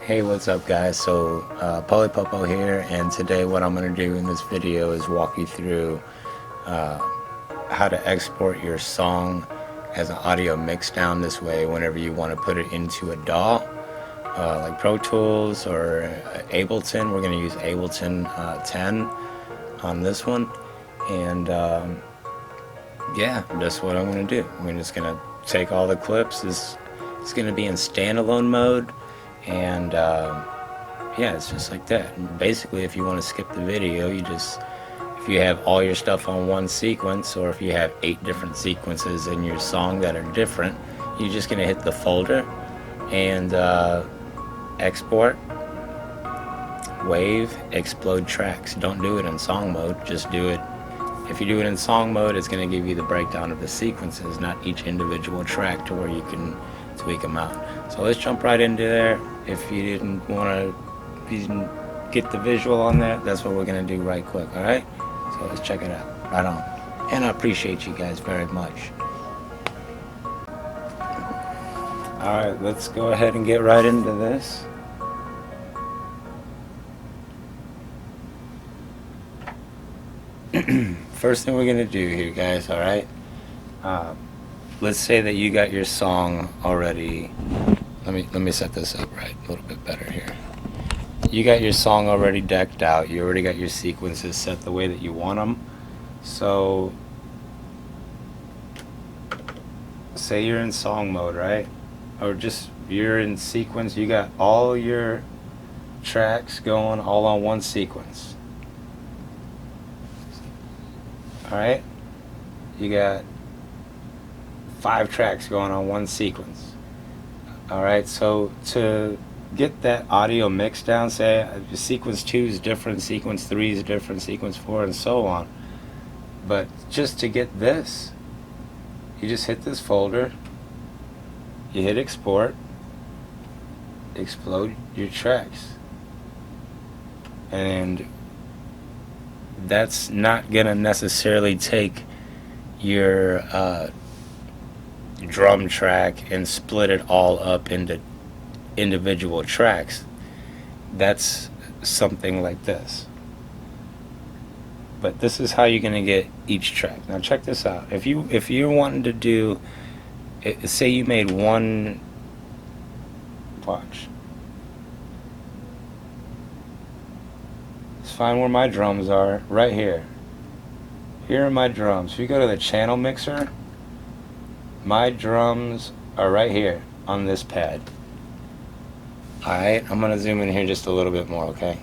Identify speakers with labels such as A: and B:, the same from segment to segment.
A: Hey, what's up guys? So Poli Popo here, and today what I'm going to do in this video is walk you through how to export your song as an audio mix down. This way whenever you want to put it into a DAW, like Pro Tools or Ableton. We're going to use Ableton 10 on this one, and yeah, that's what I'm going to do. We're just going to take all the clips. It's going to be in standalone mode, and yeah, it's just like that. And basically, if you want to skip the video, if you have all your stuff on one sequence, or if you have 8 different sequences in your song that are different, you're just gonna hit the folder and export, wave, explode tracks. Don't do it in song mode, just do it. If you do it in song mode, it's gonna give you the breakdown of the sequences, not each individual track, to where you can tweak them out. So let's jump right into there. If you didn't get the visual on that, that's what we're gonna do right quick. All right, so let's check it out. Right on. And I appreciate you guys very much. All right, let's go ahead and get right into this. First thing we're gonna do here, guys, all right, let's say that you got your song already. Let me set this up right a little bit better here. You got your song already decked out. You already got your sequences set the way that you want them. So say you're in song mode, right? Or just you're in sequence. You got all your tracks going all on one sequence. All right? You got 5 tracks going on one sequence. All right, so to get that audio mix down, say sequence 2 is different, sequence 3 is different, sequence 4, and so on. But just to get this, you just hit this folder, you hit export, explode your tracks, and that's not gonna necessarily take your drum track and split it all up into individual tracks. That's something like this. But this is how you're gonna get each track. Now check this out. If you're wanting to do, say you made one, watch. Let's find where my drums are. Right here. Here are my drums. If you go to the channel mixer, my drums are right here on this pad. Alright, I'm going to zoom in here just a little bit more, okay?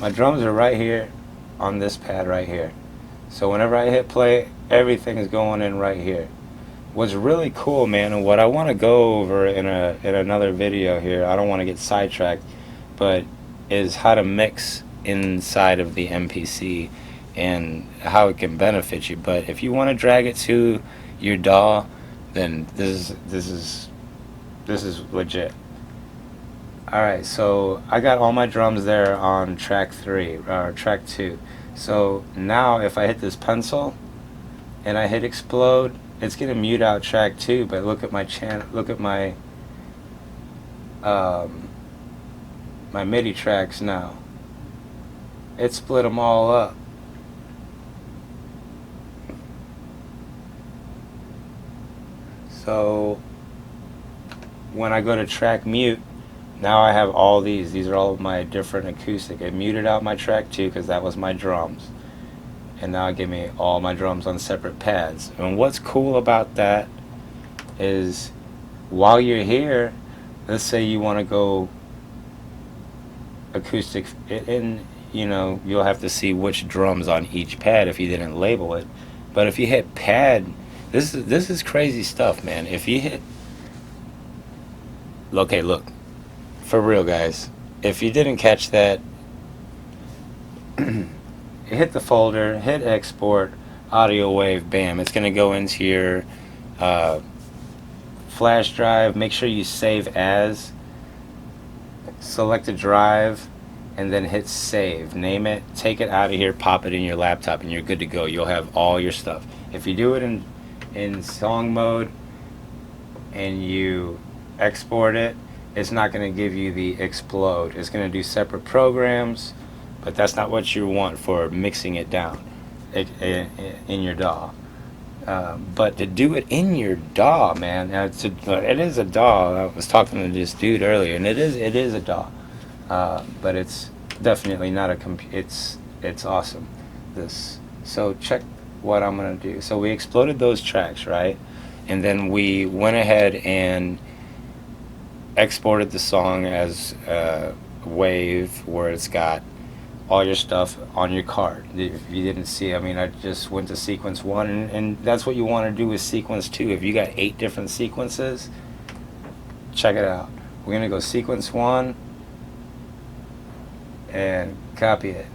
A: My drums are right here on this pad right here. So whenever I hit play, everything is going in right here. What's really cool, man, and what I want to go over in another video here, I don't want to get sidetracked, but is how to mix inside of the MPC and how it can benefit you. But if you want to drag it to your DAW, then this is legit. Alright, so I got all my drums there on track 3 or track 2. So now if I hit this pencil and I hit explode, it's gonna mute out track 2, but look at my channel, look at my my MIDI tracks now. It split them all up. So when I go to track mute, now I have all these. These are all of my different acoustic. I muted out my track 2 because that was my drums. And now it gave me all my drums on separate pads. And what's cool about that is while you're here, let's say you want to go acoustic, and you know, you'll have to see which drums on each pad if you didn't label it. But if you hit pad, this is crazy stuff, man. If you hit, okay, look, for real, guys, if you didn't catch that, hit the folder, hit export, audio wave, bam, it's gonna go into your flash drive. Make sure you save as, select a drive, and then hit save, name it, take it out of here, pop it in your laptop, and you're good to go. You'll have all your stuff. If you do it in song mode and you export it, it's not going to give you the explode. It's going to do separate programs, but that's not what you want for mixing it down in your DAW. But to do it in your DAW, man, it is a DAW. I was talking to this dude earlier, and it is a DAW, but it's definitely not a it's awesome. So check what I'm gonna do. So we exploded those tracks, right? And then we went ahead and exported the song as a wave where it's got all your stuff on your card. If you didn't see, I mean, I just went to sequence 1, and that's what you want to do with sequence 2. If you got 8 different sequences, check it out. We're going to go sequence 1 and copy it,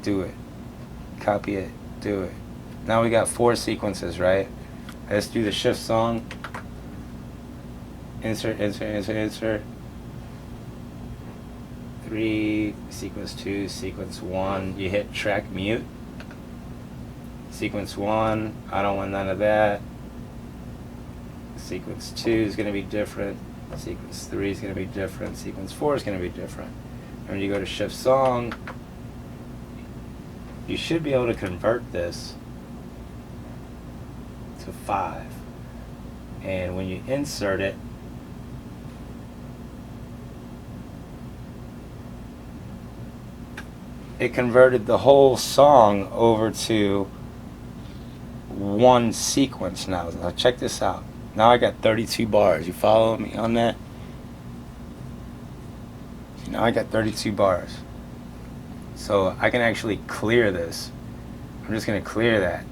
A: do it, copy it, do it. Now we got 4 sequences, right? Let's do the shift song. Insert, insert, insert, insert. 3, sequence 2, sequence 1. You hit track mute. Sequence 1, I don't want none of that. Sequence 2 is going to be different. Sequence 3 is going to be different. Sequence 4 is going to be different. And when you go to shift song, you should be able to convert this to 5. And when you insert it, it converted the whole song over to one sequence now. Now check this out. Now I got 32 bars. You follow me on that? Now I got 32 bars. So I can actually clear this. I'm just going to clear that.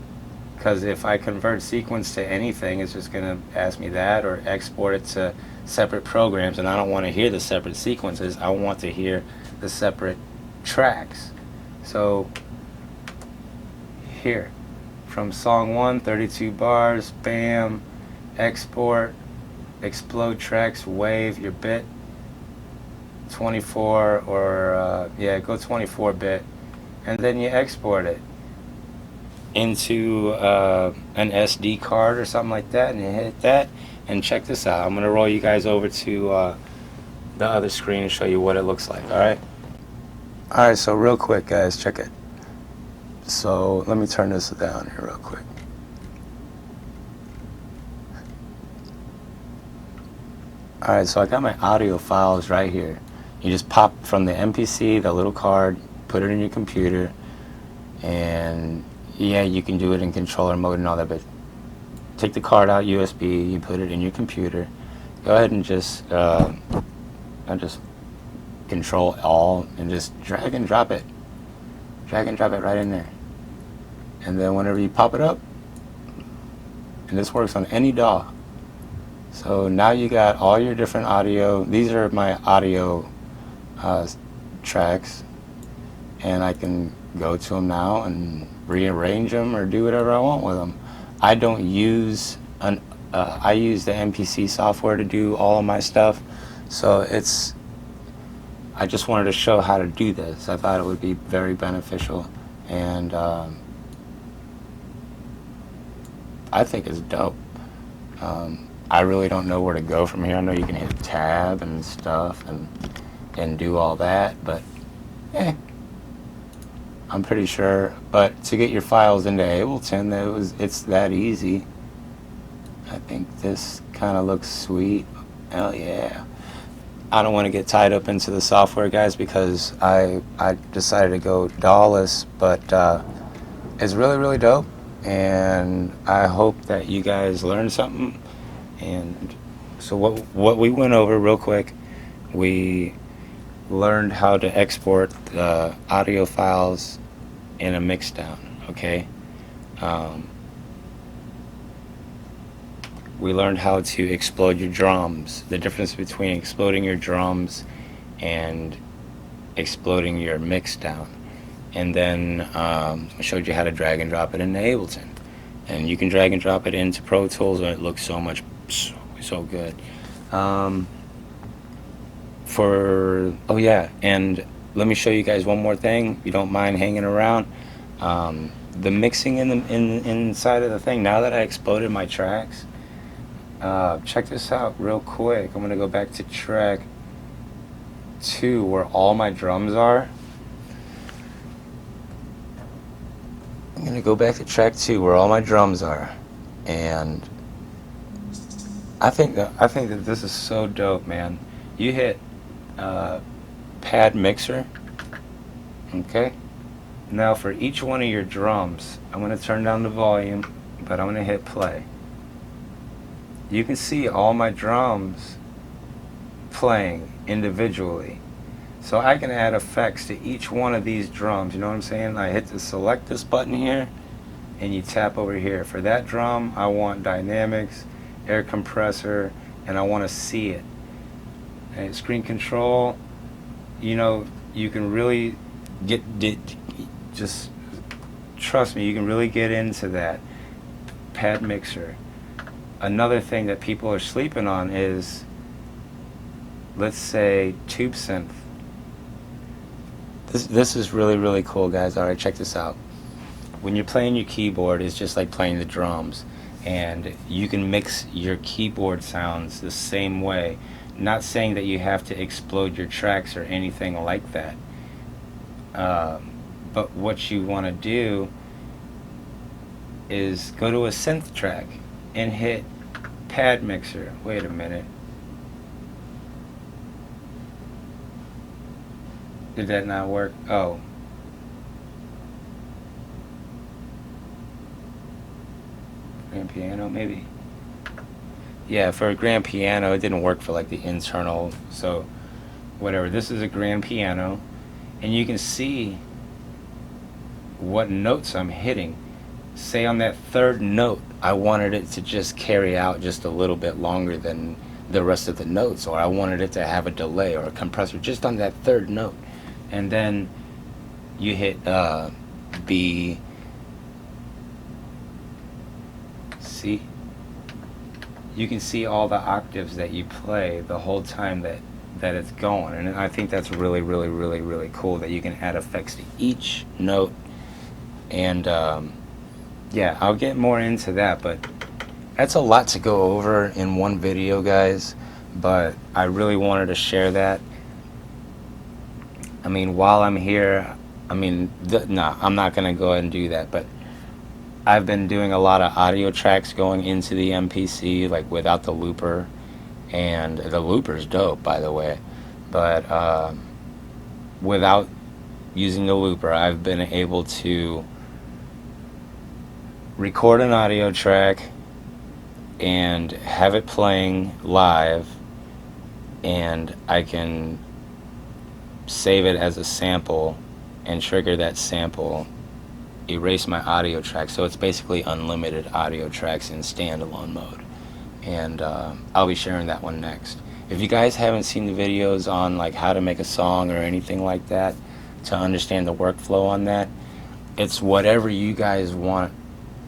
A: Because if I convert sequence to anything, it's just going to ask me that, or export it to separate programs. And I don't want to hear the separate sequences. I want to hear the separate tracks. So here, from song 1, 32 bars, bam, export, explode tracks, wave your bit, 24, or yeah, go 24 bit, and then you export it into an SD card or something like that, and you hit that. And check this out. I'm gonna roll you guys over to the other screen and show you what it looks like. All right, so real quick, guys, check it. So let me turn this down here real quick. All right, so I got my audio files right here. You just pop from the MPC, the little card, put it in your computer, and yeah, you can do it in controller mode and all that, but take the card out, USB, you put it in your computer. Go ahead and just Control all and just drag and drop it right in there, and then whenever you pop it up, and this works on any DAW. So now you got all your different audio. These are my audio tracks, and I can go to them now and rearrange them or do whatever I want with them. I don't use I use the MPC software to do all of my stuff, so I just wanted to show how to do this. I thought it would be very beneficial, and I think it's dope. I really don't know where to go from here. I know you can hit tab and stuff and do all that, but I'm pretty sure. But to get your files into Ableton, it's that easy. I think this kind of looks sweet. Hell yeah. I don't want to get tied up into the software, guys, because I decided to go DAW-less, but it's really, really dope, and I hope that you guys learned something. And so what we went over real quick, we learned how to export the audio files in a mixdown, okay? We learned how to explode your drums, the difference between exploding your drums and exploding your mix down. And then I showed you how to drag and drop it into Ableton. And you can drag and drop it into Pro Tools, and it looks so good. Oh yeah, and let me show you guys one more thing, if you don't mind hanging around. The mixing inside of the thing, now that I exploded my tracks, check this out real quick. I'm gonna go back to track 2 where all my drums are. I'm gonna go back to track 2 where all my drums are, and I think that this is so dope, man. You hit pad mixer, okay? Now for each one of your drums, I'm gonna turn down the volume, but I'm gonna hit play. You can see all my drums playing individually. So I can add effects to each one of these drums, you know what I'm saying? I hit the select this button here, and you tap over here. For that drum, I want dynamics, air compressor, and I want to see it. And screen control, you know, you can really just trust me, you can really get into that. Pad mixer. Another thing that people are sleeping on is, let's say, tube synth. This is really, really cool, guys. Alright, check this out. When you're playing your keyboard, it's just like playing the drums. And you can mix your keyboard sounds the same way. Not saying that you have to explode your tracks or anything like that. But what you want to do is go to a synth track and hit pad mixer. Wait a minute. Did that not work? Oh. Grand piano, maybe? Yeah, for a grand piano, it didn't work for like the internal, so whatever. This is a grand piano, and you can see what notes I'm hitting. Say on that third note, I wanted it to just carry out just a little bit longer than the rest of the notes, or I wanted it to have a delay or a compressor just on that third note. And then you hit B, C. You can see all the octaves that you play the whole time that it's going, and I think that's really, really, really, really cool that you can add effects to each note. And yeah, I'll get more into that, but that's a lot to go over in one video, guys, but I really wanted to share that. I mean, while I'm here, I mean, no, I'm not going to go ahead and do that, but I've been doing a lot of audio tracks going into the MPC, like without the looper, and the looper's dope, by the way, but without using the looper, I've been able to record an audio track and have it playing live, and I can save it as a sample and trigger that sample, erase my audio track. So it's basically unlimited audio tracks in standalone mode, and I'll be sharing that one next. If you guys haven't seen the videos on like how to make a song or anything like that, to understand the workflow on that, it's whatever you guys want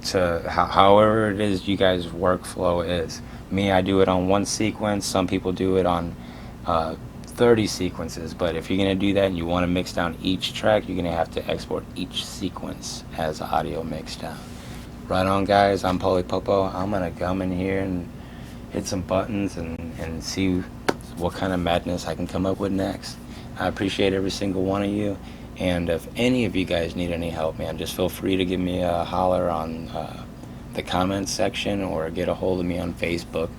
A: to, however it is you guys workflow is. Me, I do it on one sequence. Some people do it on 30 sequences, but if you're going to do that and you want to mix down each track, you're going to have to export each sequence as audio mix down. Right on, guys. I'm Popo. I'm going to come in here and hit some buttons and see what kind of madness I can come up with next. I appreciate every single one of you, and if any of you guys need any help, man, just feel free to give me a holler on the comments section, or get a hold of me on Facebook.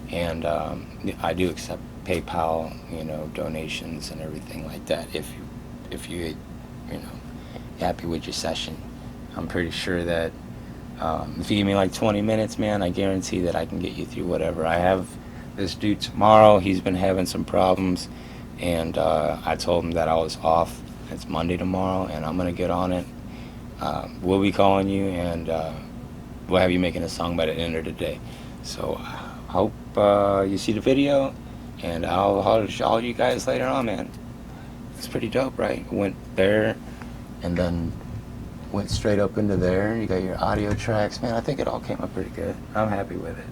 A: And I do accept PayPal, you know, donations and everything like that. If you know, happy with your session, I'm pretty sure that if you give me like 20 minutes, man, I guarantee that I can get you through whatever. I have this dude tomorrow. He's been having some problems, and I told him that I was off. It's Monday tomorrow, and I'm gonna get on it. We'll be calling you, and we'll have you making a song by the end of the day. So I hope you see the video, and I'll holler you guys later on, man. It's pretty dope, right? Went there, and then went straight up into there. You got your audio tracks, man. I think it all came up pretty good. I'm happy with it.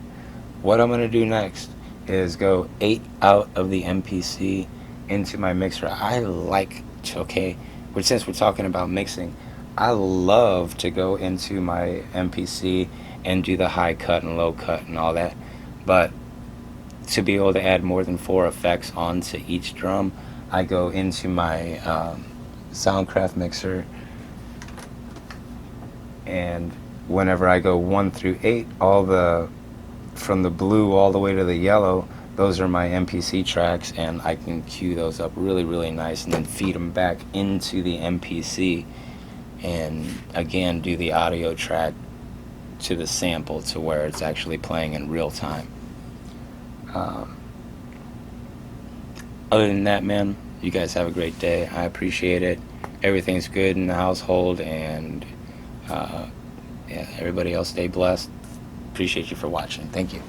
A: What I'm gonna do next is go 8 out of the MPC into my mixer. I like to, okay, since we're talking about mixing, I love to go into my MPC and do the high cut and low cut and all that. But to be able to add more than 4 effects onto each drum, I go into my Soundcraft mixer, and whenever I go 1 through 8, from the blue all the way to the yellow, those are my MPC tracks, and I can cue those up really, really nice, and then feed them back into the MPC, and again do the audio track to the sample to where it's actually playing in real time. Other than that, man, you guys have a great day. I appreciate it. Everything's good in the household, and yeah, everybody else stay blessed. Appreciate you for watching. Thank you.